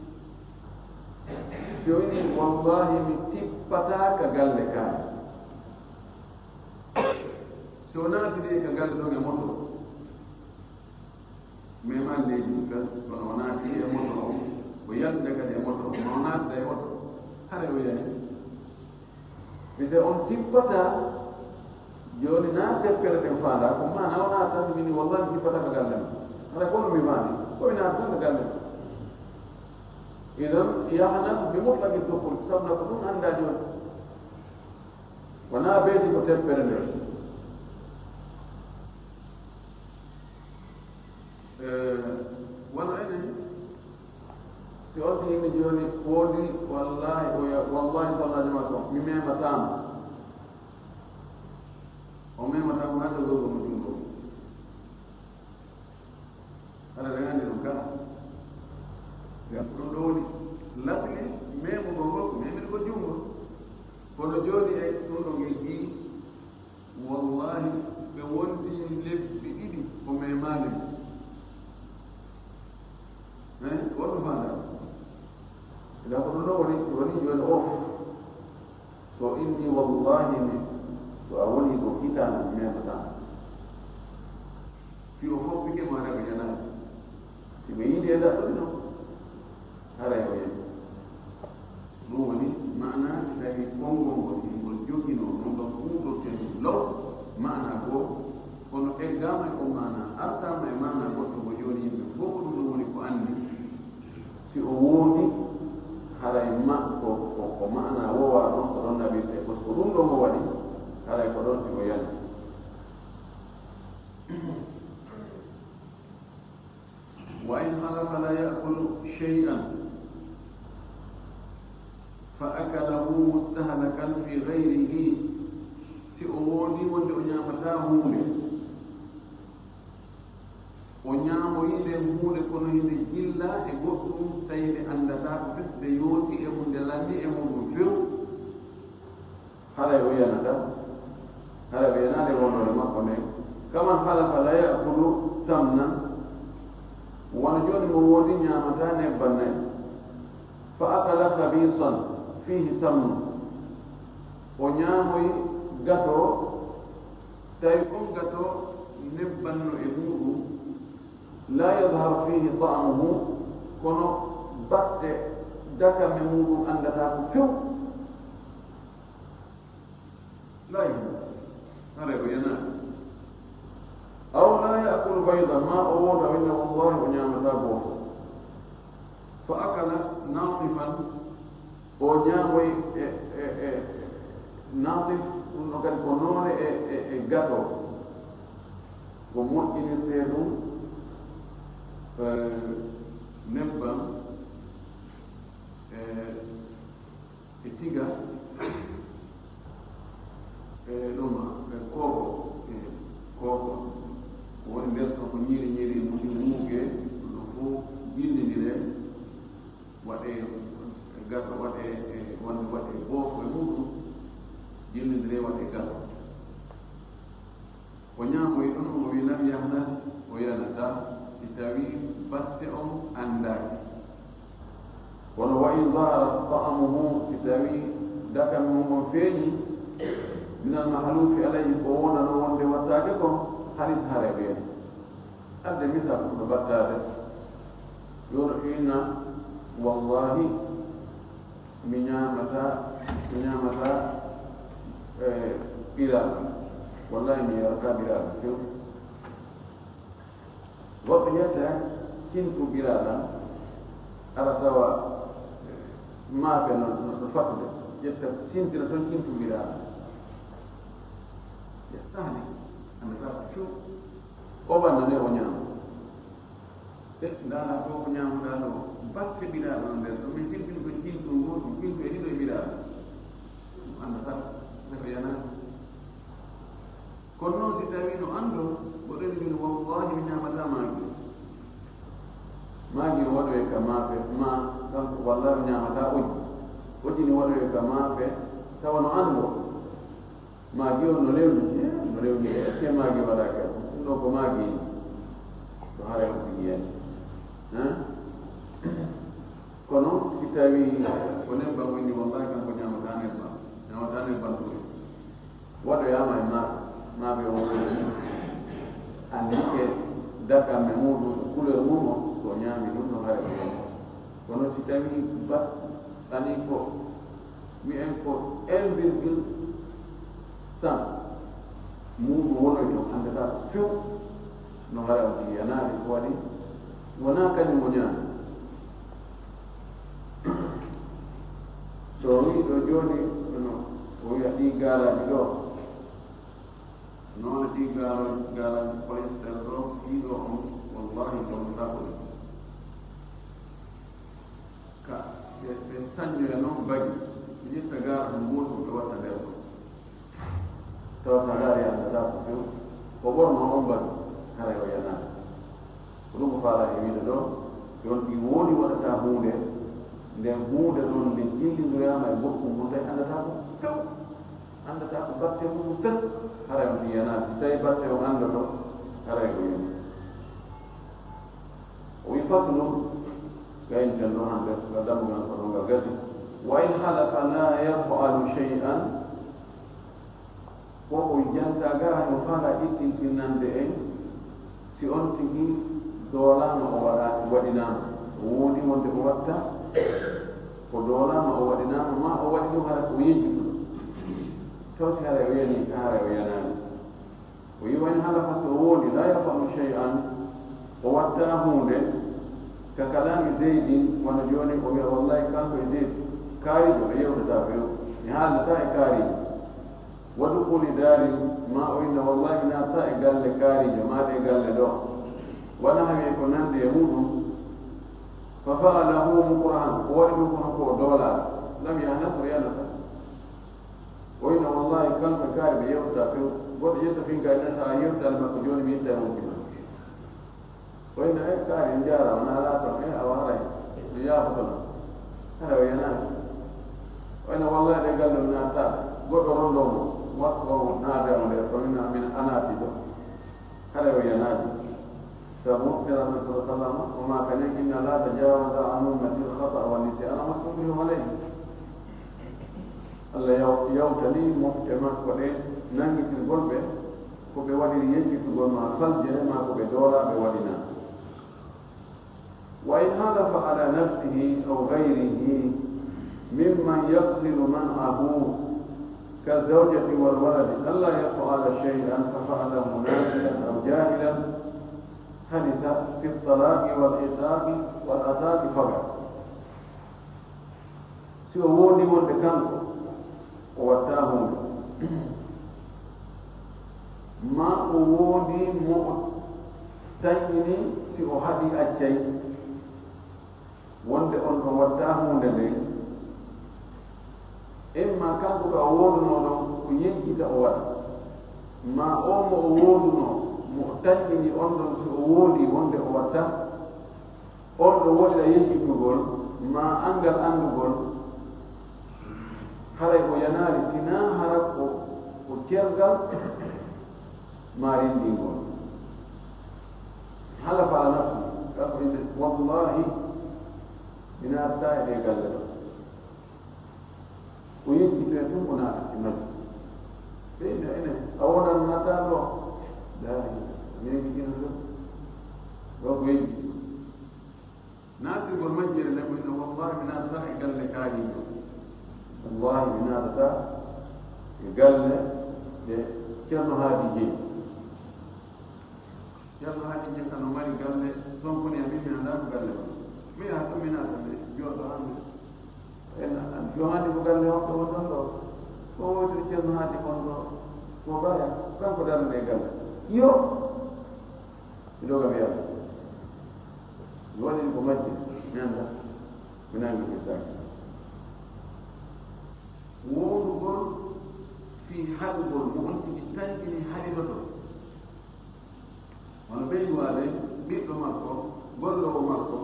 si o ini wallahi mi tippata ka galle kaye si o naatiri ka galle ɗon e moto mais man leydi fes kono o naati e moto o o yaltude kadi e moto o ma o naatda e oto hara o yani mise on tippata joni na teppere ɗen faanda ko mana o naata so mini wallahi mi tippata ko galle ma hara kono mi mani komi naata ko galle ma idan yahnas bi mutlaqi dukhul sabna ko ɗum anda joni wona beesi ko teppere nde wano enen si on tini joni woodi wallahi sonnaji makko mi mematama o mematama nadde gorgo mo jungo aɗa regandi ɗum kala gam ɗum ɗo woni lasli memugo ngol ko memin ko jungo kono joni e ɗum ɗo ngel wallahi ɓe wondi lebbi ɗiɗi o memani wonɗo fanda ila ko ɗum ɗo woni joni of so inni wallahi mi so a woni ɗo hitande mi mematama fi o foppike ma rego yanani si ɓe yiide e daɗɗude noon hara o yen ɗum woni mana si tawi konngol ngol jogino non ɗon kuuɗorten law mana goo kono eggama e o mana artama e mana goɗɗo ko joni yimɓe fof ko ɗum ɗo woni ko anndi si o woodi haray ma ko mana wowa ɗon ko ɗon nabirte par ce que ɗum ɗo mo waɗi haray ko ɗon si o yani wa in halafa la yakulu shay'an fa akalahu mustahlakan fi gayrihi si o woodi wonde o ñamata hunde o ñaamoyinde hunde kono hinde jilla e goɗɗum tawi nde andata ko fesde yoosi e mum nde landi e muɗum few haray o yanata haray o yanade wondode makko nden kaman halafa la yakulu samnan wona joni mo woodi ñamata nebban nayi فأكل خبيصا فيه سم ونعمي gato tay on gato nebbanno e muɗum la yadhar fihi ta'amuhu kono batte dakame muɗum andata ko few la yahmus hare ko yana aw la yakulu bayda ma o woda winna wallahi o ñamata goto fa akala natifan o ñamoy natif no kadi ko noone e gato ko moƴƴinirte ɗum nebbam e tiga ɗuma kooko woni nder to ko ñiri muuge no fof jillidire waɗe gato waɗe wonde waɗe boofo e muɗum jillidire waɗe gato o ñaamoy ɗum o wi lam yahnas o yanata si tawi batte on anndaki kono wa in dahara ta'amuhu si tawi dakam mum on feeñi min almahlufi alayhi ko wonano wonde wattake kon haris hare ɓeeni adde misal no battade yono inna wallahi mi ñamata ɓiral wallahi mi yarata ɓiral few goɗɗo yetta sintu ɓirala ala tawa maafe no fattude ƴetta sintina toon cintu ɓirala yestahni andata ko few o wannane o ñaama ndala ko ñaamuɗa ɗo batte ɓiraɗo no nder ɗo min sintini ko cintu goɗɗum cintu e ɗiɗo e ɓiraɗo ɗum andata neɗo yanani kono noon si tawi no anndo goɗoni min wallahi mi ñamata maagi no waɗoye ka maafe ma kanko wallahi mi ñamata oƴƴi ni waɗoye ka maafe tawa no anndo maagi on no lewni est ce que maagi waɗaka ɗum ɗo ko maagi to hara o ɓiyen kono si tawi ko nebbam wonni wallahi kanko ñamata nebbam turi waɗoyama e maaɓe o andike dakamme muɗum couleur mum o so ñaami ɗum no hara ɓiyen kono si tawi bat ani ko mi en ko 1,100 muɗum wonoy ɗum andata ko few no hara o yanaade ko waɗi wona kadi mo ñaami so wi ɗo jooni no o wiya ɗi gaalaji ɗo noon ɗi gaalaji polestel ɗo ɗiɗo on wallahi gonta ko ɗum ka ɓe saññoya noon bagi ɓe ƴetta gaara ɗum gootum ɓe watta nder ɗo tawa sa gaari andata ko few ko ɓorno on bagi hara o yanaade ko ɗum ko faala e wiide ɗo si on tigi woodi waɗata huunde nden huunde ɗon nde jillindurama e goɗɗum mum tawi andata ko few andata ko batte mum fes hara on ti yanaade si tawi batte o anndoto hara ko yoni o wi faslum gayinten ɗo hande ga dammugal ko ɗo ngal gasi wa in halafa la yafalu shay'an ko o janta gara no faala ittintinnande en si on tigi doolama o waɗinama o woodi wonde o watta ko doolama o waɗinama ma o waɗi ɗum hara ko yejjutuɗo taw si hara o yani hara o yanani o wi wani halafa so woodi la yafalu shay'an o watta hunde ka kalami zeydin wona joni o wiya wallahi kanko e zeyd kaarijo ɓe yewtata few mi haaldata e kaarijo waɗukuli daari ma o inna wallahi mi natta e galle kaarijo maɗe galle ɗo waɗa hami ko nande e muɗum fa fa'alahu mukrahan ko waɗi ɗum kono ko doolaa lam yahnas o yanata o inna wallahi kanko kaari ɓe yewtata few goɗɗo ƴetta finkaari na sa yewtade makko jooni mi yetta e mukkima o inna e kaari en jaara wona laaton e awa haray mi yaafotono hara o yanaani o inna wallahi ɗe galle mi natta goɗɗo rondomo watto naade o nder to min anaati to hara o yanaani سبب كلام الرسول صلى الله عليه وسلم وما كان إن لا تجاوز عن أمتي الخطأ والنسيان والسهو عليه الله يوتني محكمة ولين نانجي في القلب كوبي ودي يجي في القلب ما فلجر ما كوبي دولة بودنا وإن حلف على نفسه أو غيره ممن يقصد منعه كالزوجة والولد ألا يفعل شيئا ففعله ناسيا أو جاهلا حدث في الطلاق والعتاق فقط سيووني والبكانكو ووتاهم ما أووني مؤتنيني سيوحدي أجي wonde on ɗon watta hunde nde imma kanko ɗo a woduno ɗon ko yejjita o waɗa ma o mo o woduno mo tanɗini on ɗon so o woodi wonde o watta on ɗo woɗira yejjitugol ma angal andugol haray o yanari sina hara ko cergal ma renndingol halafa ala nafsi kanko inde wallahi ina arta e ɗe galle ɗo o yejjitoe tun o naata e majji ɓeyde ene a wonan nata ɗo dari miyejjitino ɗum ɗo ko yejjiti naatirgol majjere nde ɓoyno wallahi mi naatata e galle kaaliɗo wallahi mi naatata e galle ɗe ceerno haadi jeyi ceerno haadi jeyi kano mari galle sonfoni a min mi annda ko galle ma mi yaa ɗum mi naata nde joɗɗo hande en jo hande ko galle hoɓɓe won ɗon ɗo ko wotiri ceerno haadi kon ɗo ko baya kanko darnde e galle yo mi ɗoga mi yaata mi waɗini ko majje mi annda mi nangitirtaki wowrugol fi halgol mo on tigi tangini halisoto wono ɓeydu waade ɓiɗɗo makko gollowo makko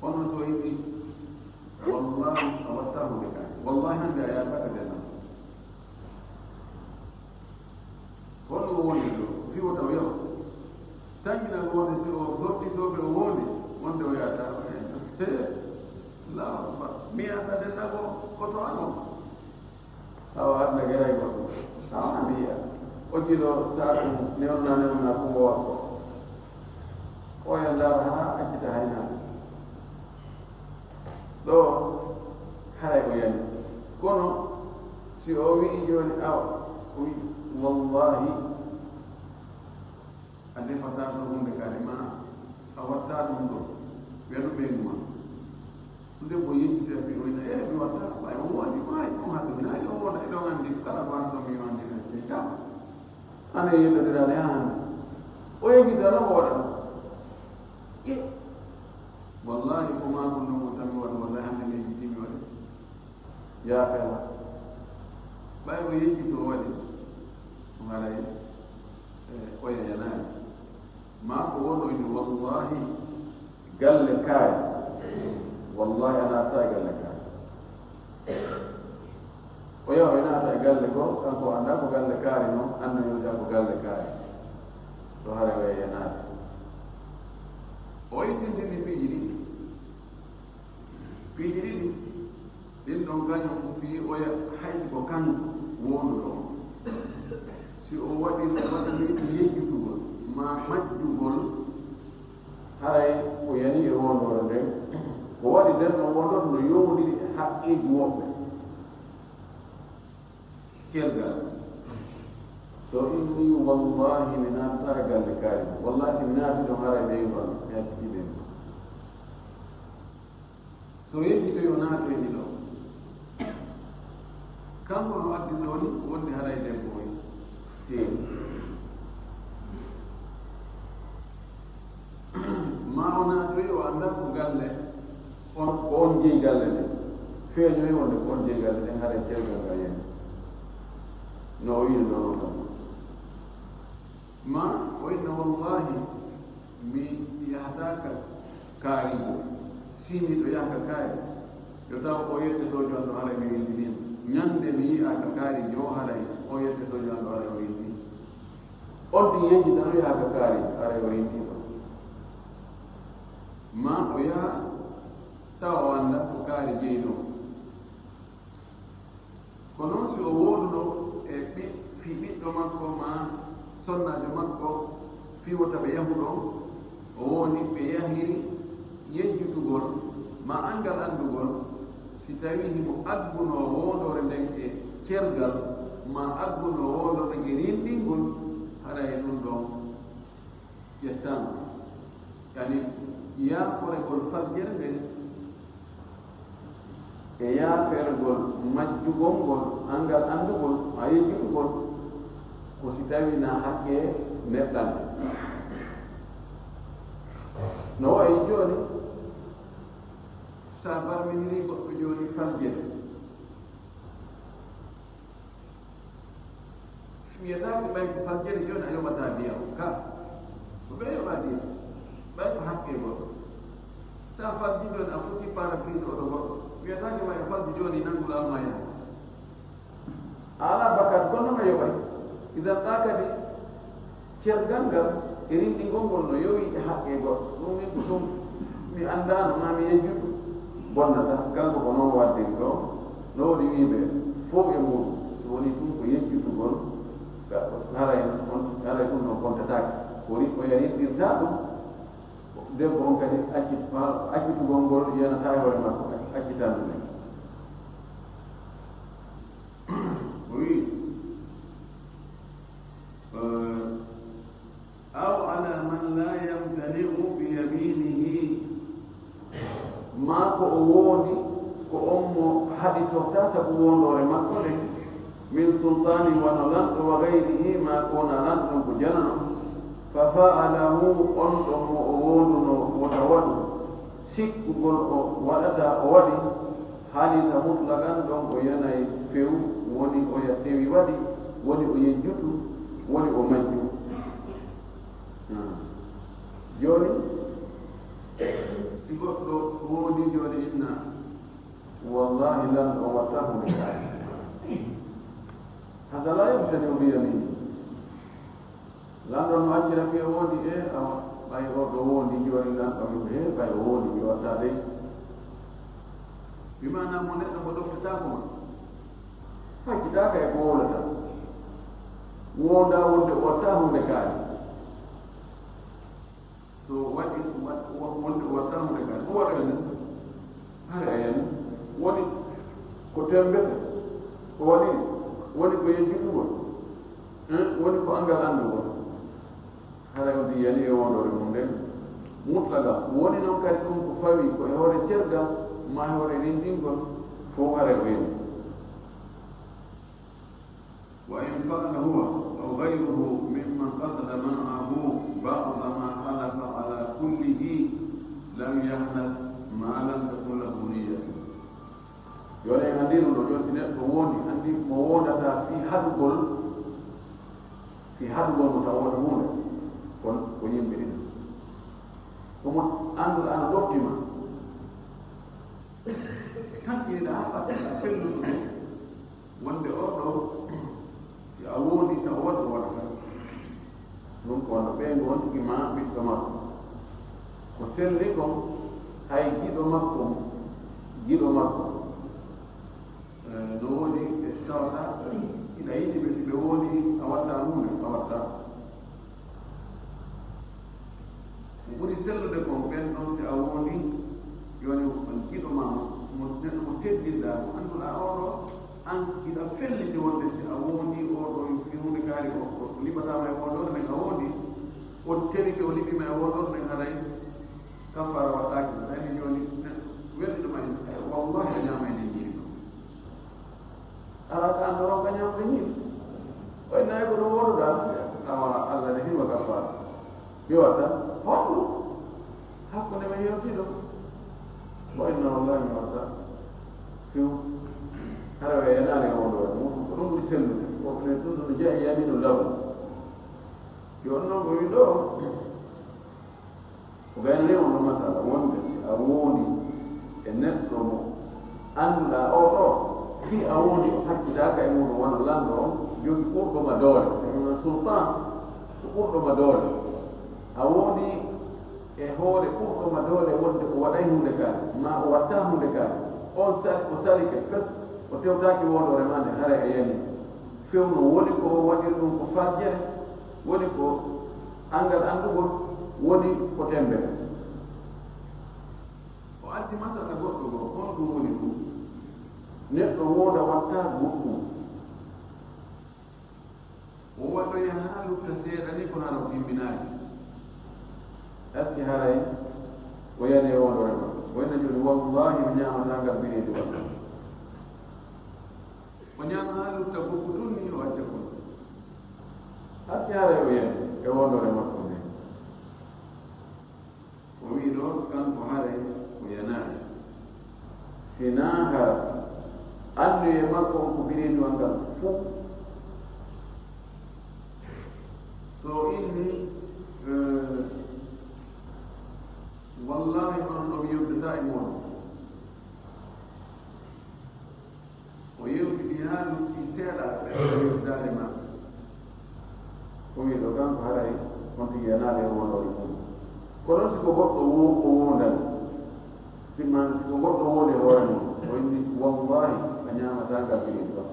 ono so yiɗi wallahi a watta hunde kani wallahi hande a yataka denna holno o woni ɗo fiwo taw yaw tangina ko wonde si o sorti soɓe o wondi wonde o yata allahu akbar mi yata denna ko koto ano awa adna geray goɗɗo awana mbiya o jiɗo saɗum newnanewna kumbo wakko o yo ndara ha accita haynaa ɗo haray o yani kono si o wii joni aw o wi wallahi a defata ɗo hunde kadi ma a watta ɗum ɗo weɗo ɓeydu ma nde ko yejjite fi oyna e mi watta ɓay o wondi may ɗum hadde mi nayi ɗon wona eɗon anndi kala ko an ɗo mi wandi e kam ane yeddodirade ha hande o yejjitano o waɗa ɗum wallahi ko ma ko ɗum tan mi waɗa wallahi hande mi yejjitimi waɗi yaafema ɓay o yejjito waɗi ɗum haray oya yanayi ma ko wonoyni wallahi galle kaari wallahi a naata e galle kaari o yaha o naata e galle goo kanko annda ko galle kaari noon anna yowta ko galle kaari to hare oya yanaade o ittintini piiji ɗiɗi piiji ɗiɗi ɗin ɗon kañum fi oya haysi ko kanko wonduɗo on si o waɗino waɗaniɗi yejjutugol ma majjugol haray o yani e wondore nden ko waɗi nden ɗon wondon no yowdiri e haqqeji woɓɓe celgal so inni wallahi mi naatata galle kaari wallahi si mi naati ɗon haray ɓeygon mi acciti ɓen so yejjitoyo naato e ɗiɗo kanko no addi ɗoni ko wonde haray debbo oy seeni ma o naatoyi o annda ko galle on ko on jeyi galle nde feeñoyi wonde ko on jeyi galle ɗen haɗa celgal ga yenne no o wiino ɗo noon kam ma o inna wallahi mi yahataka kaarigo simiɗo yahka kaari yo taw o yedde sojo an ɗo haɗa mi wildinima ñande mi yi'aka kaari jo haɗay o yedde sojo an ɗo haɗa o wildini on di yeji tan ya ka kari ara yorinti ma o ya tawanda ko kari jeyno kono si o wonno e fi ɓiɗɗo makko ma sonnajo makko fi wota ɓe yahuɗo o woni ɓe yahiri yejjutugol ma angal andugol si tawi himo agguno wondore nden e cergal ma agguno wondore e rinɗingol haɗa e ɗum ɗon ƴettama yani yaaforegol fajjere nden e yaafergol majjugol ngol angal andugol ma yejjutugol ko si tawi na haqqe neɗɗande no wayi joni sa barminiri goɗɗo joni faljere wiyatake ɓay ko faljere joni a yoɓata ndiyam ka ko ɓe yoɓa ndiyam ɓay ko haqqe goɗɗo sa falji joni a fosi paraprise oto goɗɗo wiyatake ɓay a falji joni nangol almaya ala bakat gonno ma yoɓay idan ɗa kadi cergal ngal e rinɗingol ngol no yowi e haqqe goɗɗo ɗum min ko ɗum mi andano ma mi yejjutu bonnata kanko ko noon waddiri ɗo no waɗi wiɓe fof e muɗum so woni ɗum ko yejjutugol haray ɗum no bontatake o yarinɗirta ɗum debbo on kadi accitugol ngol yanata e hoore makko accitandu men oui aw ala man la yamtani'u bi yaminihi ma ko o wondi ko on mo haɗitorta sabu wondore makko ɗen min sultani wano lanɗo wa gayrihi ma ko wona lanɗo ɗon ko janano fa fa'alahu on ɗon mo o wonduno wota waɗu sikkugol o waɗata o waɗi haalisa mutlagan ɗon o yanayi few woni o tewi waɗi woni o yejjutu woni o majju joni si goɗɗo woodi joni inna wallahi lan o watta hunde kaari hada la yamtani bi yamini lanɗon no accira fi o woodi e awa ɓay o ɗo woodi joni lanɗon he ɓay o woodi mi watta dey bimana mo neɗɗo mo ɗoftatako ma hakkitaka e ko wolata wonda wonde o watta hunde kaari so waɗi wonde o watta hunde kaari o waɗa enen hare a yani woni ko tembete o waɗiri woni ko yejjutugol woni ko angal andugol hara o di yani e wondore mum nden mutlaga woni noon kadi ɗum ko fawi ko e hoore cergal ma e hoore rindingol fof hara o yani wa in fa'ala huwa aw ghayruhu mimman qasada man'ahu ba'da ma halafa ala kullihi lam yahnath ma lam takun lahu niyyah yone en andi ɗum ɗo joni si neɗɗo wondi andi mo wondata fi haɗugol mo taw woda hunde kon ko yimɓe ɗiɗo komo anduɗa ana ɗoftima tan ƴiɗa ha ɓaɗɗa felluɗo ɗum wonde oɗo si a wondi taw waɗɗo waɗata ɗum ko wonno ɓe gontigi ma ɓiɗɗo makko ko selli ɗon hay giɗo makko no woodi ɓe tawata ina yiɗi ɓe si ɓe woodi a watta hunde a watta ɓuri sellude kon ɓen ɗon si a woodi joni giɗo ma neɗɗo mo teddinɗa mo annduɗa oɗo an ina felliti wonde si a woodi oɗo fi hunde kaari o liɓatama e wondore nden a woodi on terike o liɓima e wondore nden haray kafara waɗɗaki ayni joni welɗuma en wallahi a ñama ene ñiiri ala ka andoro ka ñamde ñiiri oy nayi ko ɗo woɗuɗa awa allah ne hima kafara yowatta honɗo hakkude men yewtiɗo o inna wallahi mi watta few hara o yanani e wondore ko ɗum ɓuri sellude woɓne ɗum ɗo jeeya yaminu law joni noon ko wi ɗo ko gaynane on ɗo masala wonde si a wondi e neɗɗo mo annduɗa oɗo si a wondi o hakkidaka e muɗum wona lanɗo on jogi ɓurɗoma doole sona sultan ɓurɗo ma doole a woni e hoore ɓurɗo ma doole wonde o waɗay hunde kaani ma o watta hunde kaani on o salike fes o tewtaki wondore ma nde hara e yani fewno woni ko waɗiri ɗum ko farjere woni ko angal andugol woni ko tembere o addi masala goɗɗo goo on ɗum woni ɗum neɗɗo wooda watta goɗɗum o waɗoya haa lutta seeɗa ni kono aɗa timminaaki est ce que haray o yani e wondore ma o yina joni wallahi o ñamatangal bireedi waɗa o ñama haa lutta goɗɗu tun ni o acca kon est ce que haray o yani e wondore makko nde o wi ɗo kanko haray o yanaani sina hara andu e makko on ko bireedi wa ngal fof so inni wallahi onon ɗo mi yewdata e moon o yewtidi haa lutti seeɗa yewtidade ma o wi ɗo kanko haray on tigi yanaade e wondore mum ko noon siko goɗɗo o wondani siko goɗɗo wonde hoore mum o inni wallahi a ñamata ngabbireedi wa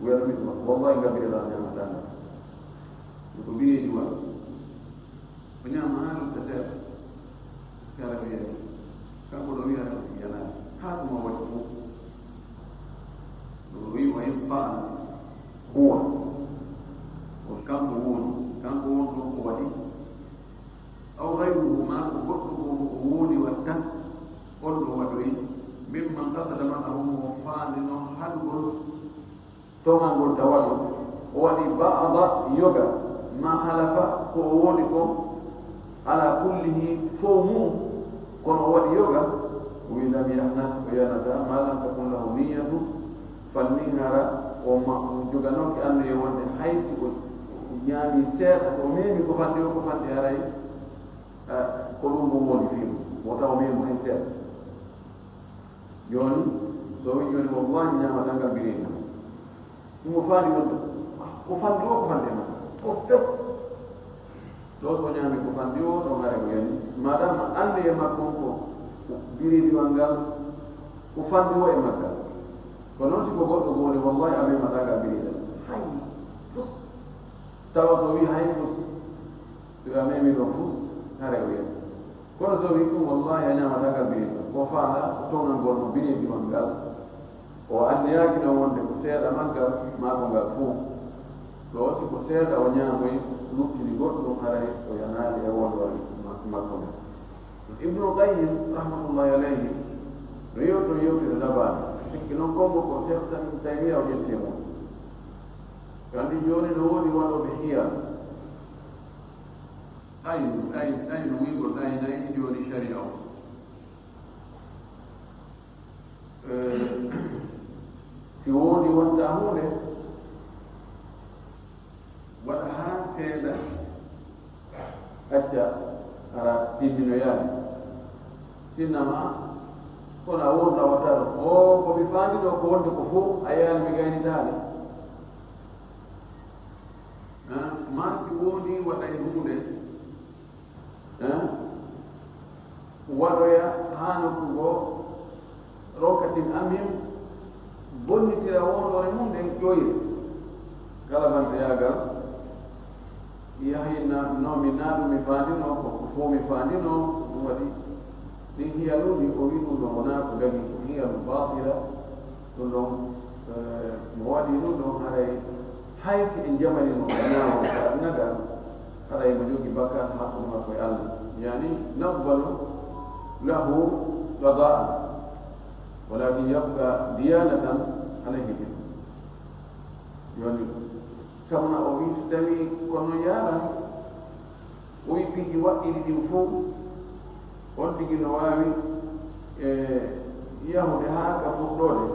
wiyaɗo mi ɗuma wallahi ngabbireeɗo a ñamata nga ko bireedi wa o ñama haa lutta seeɗa kala ko yeri kanko ɗo wiyata ko yanaani haa tuma waɗi fof ɗo wi wa in faana huwa ko kanko woni kanko won ɗo ko waɗi aw gayruhu ma ko goɗɗo ko woni watta on ɗo waɗoyi mimman kasada man ahumo faandi noon haɗugol tomal ngol tawaɗo o waɗi ba'da yoga ma halafa ko o woni ko ala kullihi fof mum kono o waɗi yoga o wi lam yahnat o yanata ma lam takun lahu niyatu fanni hara o joganoke andu e wonde haysi o ñaami seeɗa so o memi ko fandi o ko fandi haray ko ɗum mum woni fiimu wota o memo hay seeɗa joni so wi joni wallahi ñamata ngal birina ɗum o faandi wonde ko fandi o ko fandi e makko o fes ɗo so ñaami ko fandi o ɗo ngare ko yani madame andi e makko ko biridiwal ngal ko fandi o e maggal ko noon siko goɗɗo goni wallahi a memata ngal birida hay fus tawa so wi hay fus so a memi ɗon fus hare o yani kono so wi ɗum wallahi a ñamata ngal birida ko faala ko townal ngol mo biridiwal ngal o anniyaki ɗon wonde ko seeɗa maggal maako ngal fuu ɗo siko seeɗa o ñaamoy luttini goɗɗum haray o yanaade e wondore makko nde ibnu qayyim rahmatullahi alayhi no yewto yewtide labaani sikki noon kongo ko cheikh samin taymiya o ƴettee mum kandi jooni no woodi waɗoɓe hiyal aynu wigol aynayi jooni sharia o si woodi wonta hunde waɗa haa seeɗa acca ara timminoyaani sinnama kono a wonta watta ɗo o komi faandi ɗo ko wonde ko fof a yaani mi gaynitaade ma si woodi waɗay hunde waɗoya haa nokkugo rokatin amin bonnitira wondore mum nden ƴoyre kala bante yaagal yahina no mi naɗu mi faandino ko fof mi faandino ɗum waɗi ɗin hiyaluɗi o wi ɗum ɗon wona ko dagi ko hiyalu batila ɗum ɗon mo waɗi ɗum ɗon haray haysi en jamani no ñaawo naga haray mo jogi bakkat hakkude makko e Allah yani naqbalu lahu qada'an walakin yabqa diyanatan alayhi ism joni samna o wi so tawi kono yaala o wi piiji waɗɗiɗi ɗin fof on tigi no waawi yahude haa ka fuɗɗoode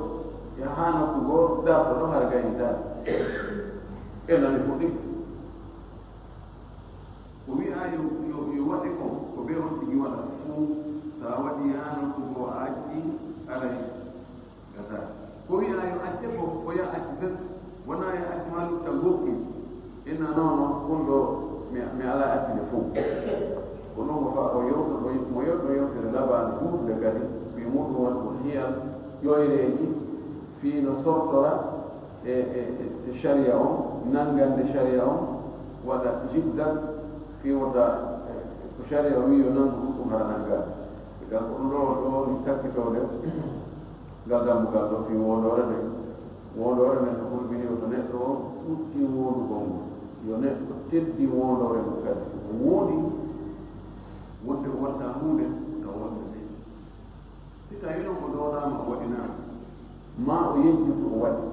ya haa nokkugo darto ɗo har gaynitaade e nani fuɗɗi o wi'a yo waɗe ko ɓe on tigi waɗa fuu so a waɗi haa nokkugo a acci alay gasa ko wi'a yo acce ko ya acci fes wona ya acci haa lutta goɓɓi inna noon ɗum ɗo mi ala atine fu ono mo fa o yo mo yo te laba buuf de gadi bi mo do wal hiya yoyreji fi no sortora e sharia on nangande sharia on wada zigzag fi wada ko sharia wi yo nangu ko harananga gal ko do ni sakkitode galdam galdo fi wondore de ko bini o neddo tutti wondu gongo yo neddo teddi wondore mo kadi so wodi wonde ko watta hunde taw wonde de si tawi non ko doonama o waɗina ma o yejjutu o waɗi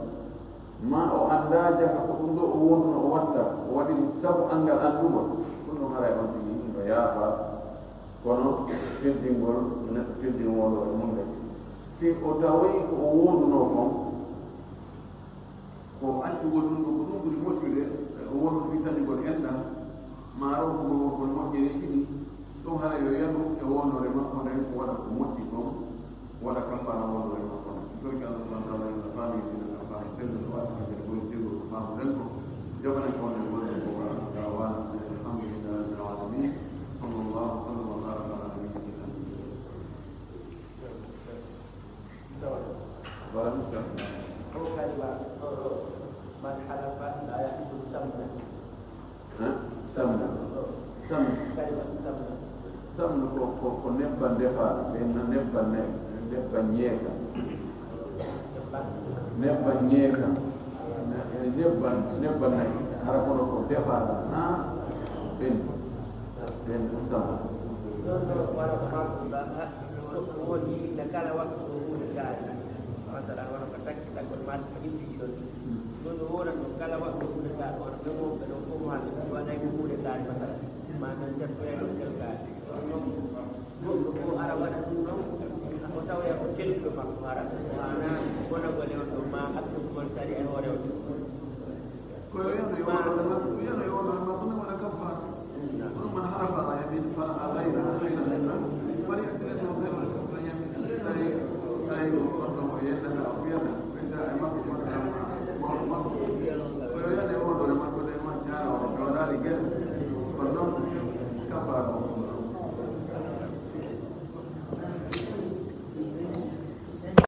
ma o andaja ko ɗum ɗo o wonno o watta o waɗi sabu angal anduma ɗum ɗon hara e on tigi no yaafa kono teddingol neɗɗo teddin wondore mum de si o tawi ko o wonduno kon ko accu wonɗum ɗo ko ɗum ɓuri moƴƴude o wonno fi tanigol enɗan ma raw ko kono moƴƴereji ɗi ɗum hara yo yanu e wondore makko nden ko waɗa ko moƴƴi kon waɗa kafara wondore makko nden torki allah subahana taala yona faami dina ka faami sellu o wasikade ɓoytirgo ko faamu nden ko jaɓanen ko nden wonde ko gawana alhamdulillah rabbil alamin sallallahu sallam wa baraka ala nabiyyina wala muskil هو كلمة من حلف لا يأكل سمنا. سمنا. سمن. كلمة سمنا. سمن ko nebban defa ben nebban nyeka. Nebban nyeka. Nebban nay hara ko defa ha ben sama. Dono wala ko ba woni nakala waktu udah masalah orang kata kita bermasuk ini dulu orang kalau waktu dekat orang memang berhubungan dua ibu dekat masalah mana siapa yang dekat dulu Arab ada dulu aku tahu yang kecil ke Arab mana mana boleh untuk rumah atau bersari orang kau yang mana mana kafar mana